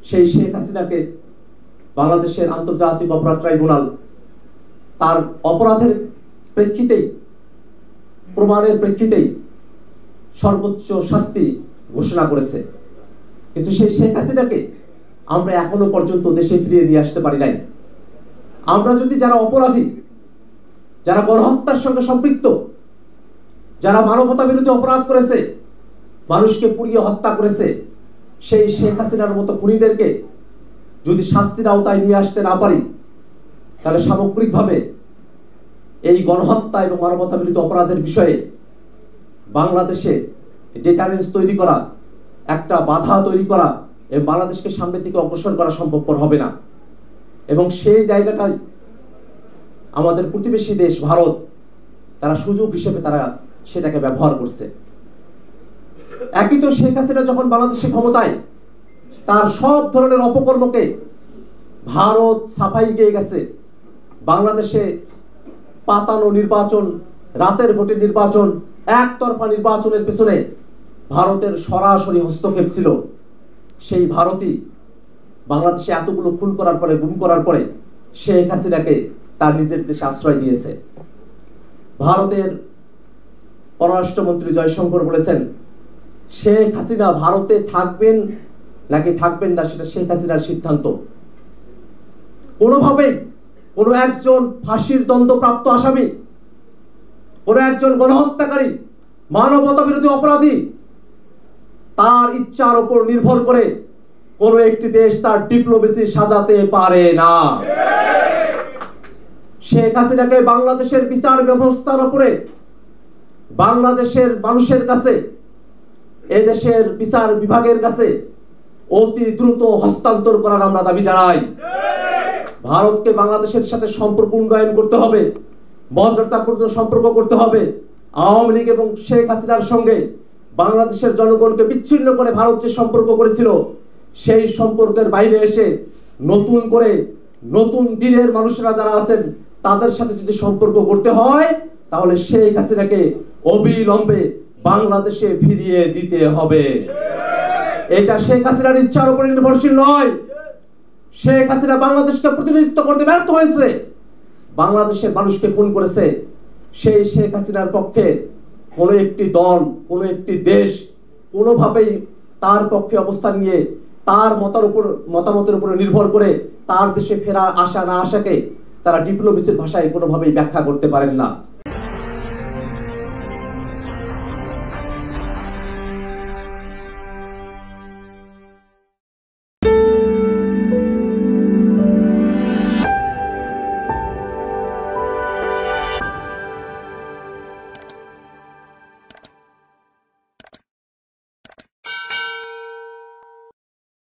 সেই শেখ হাসিনাকে বাংলাদেশের আন্তর্জাতিক অপরাধ ট্রাইব্যুনাল তার অপরাধের প্রেক্ষিতেই, প্রমাণের প্রেক্ষিতেই সর্বোচ্চ শাস্তি ঘোষণা করেছে। কিন্তু সেই শেখ হাসিনাকে আমরা এখনো পর্যন্ত দেশে ফিরিয়ে নিয়ে আসতে পারি নাই। আমরা যদি যারা অপরাধী, যারা গণহত্যার সঙ্গে সম্পৃক্ত, যারা মানবতা বিরোধী অপরাধ করেছে, মানুষকে পুড়িয়ে হত্যা করেছে, সেই শেখ হাসিনার মতো খুনিদেরকে যদি শাস্তির আওতায় নিয়ে আসতে না পারি, তাহলে সামগ্রিকভাবে এই গণহত্যা এবং মানবতা বিরোধী অপরাধের বিষয়ে বাংলাদেশে ডেটারেন্স তৈরি করা, একটা বাধা তৈরি করা এবং বাংলাদেশকে সামনের দিকে অগ্রসর করা সম্ভবপর হবে না। এবং সেই জায়গাটাই আমাদের প্রতিবেশী দেশ ভারত তারা সুযোগ হিসেবে তারা সেটাকে ব্যবহার করছে। একই তো শেখ হাসিনা যখন বাংলাদেশে ক্ষমতায়, তার সব ধরনের অপকর্মকে ভারত সাফাই গিয়ে গেছে। বাংলাদেশে পাতানো নির্বাচন, রাতের ভোটে নির্বাচন, একতরফা নির্বাচনের পেছনে ভারতের সরাসরি হস্তক্ষেপ ছিল। সেই ভারতই বাংলাদেশে এতগুলো খুন করার পরে, গুম করার পরে শেখ হাসিনাকে তার নিজের দেশে আশ্রয় দিয়েছে। ভারতের পররাষ্ট্রমন্ত্রী জয়শঙ্কর বলেছেন, শেখ হাসিনা ভারতে থাকবেন নাকি থাকবেন না সেটা শেখ হাসিনার সিদ্ধান্ত। কোনোভাবেই কোনো একজন ফাঁসির দণ্ডপ্রাপ্ত আসামি, কোনো একজন গণহত্যাকারী, মানবতা বিরোধী অপরাধী, তার ইচ্ছার উপর নির্ভর করে কোন একটি দেশ তার ডিপ্লোমেসি সাজাতে পারে না। শেখ হাসিনাকে বাংলাদেশের বিচার ব্যবস্থার উপরে, বাংলাদেশের মানুষের কাছে, এদেশের বিচার বিভাগের কাছে অতি দ্রুত হস্তান্তর করার আমরা দাবি জানাই। ভারতকে বাংলাদেশের সাথে সম্পর্ক উন্নয়ন করতে হবে, মর্যাদাপূর্ণ সম্পর্ক করতে হবে। আওয়ামী লীগ এবং শেখ হাসিনার সঙ্গে বাংলাদেশের জনগণকে বিচ্ছিন্ন করে ভারত যে সম্পর্ক করেছিল, সেই সম্পর্কের বাইরে এসে নতুন করে নতুন দিনের মানুষরা যারা আছেন তাদের সাথে যদি সম্পর্ক করতে হয়, তাহলে শেখ হাসিনাকে অবিলম্বে বাংলাদেশে ফিরিয়ে দিতে হবে। এটা শেখ হাসিনার ইচ্ছার উপর নির্ভরশীল নয়। শেখ হাসিনা বাংলাদেশকে প্রতিনিধিত্ব করতে ব্যর্থ হয়েছে, বাংলাদেশের মানুষকে খুন করেছে। সেই শেখ হাসিনার পক্ষে কোনো একটি দল, কোনো একটি দেশ কোনোভাবেই তার পক্ষে অবস্থান নিয়ে তার মতামতের উপর নির্ভর করে তার দেশে ফেরা আসা না আসাকে তারা ডিপ্লোমেসির ভাষায় কোনোভাবেই ব্যাখ্যা করতে পারেন না।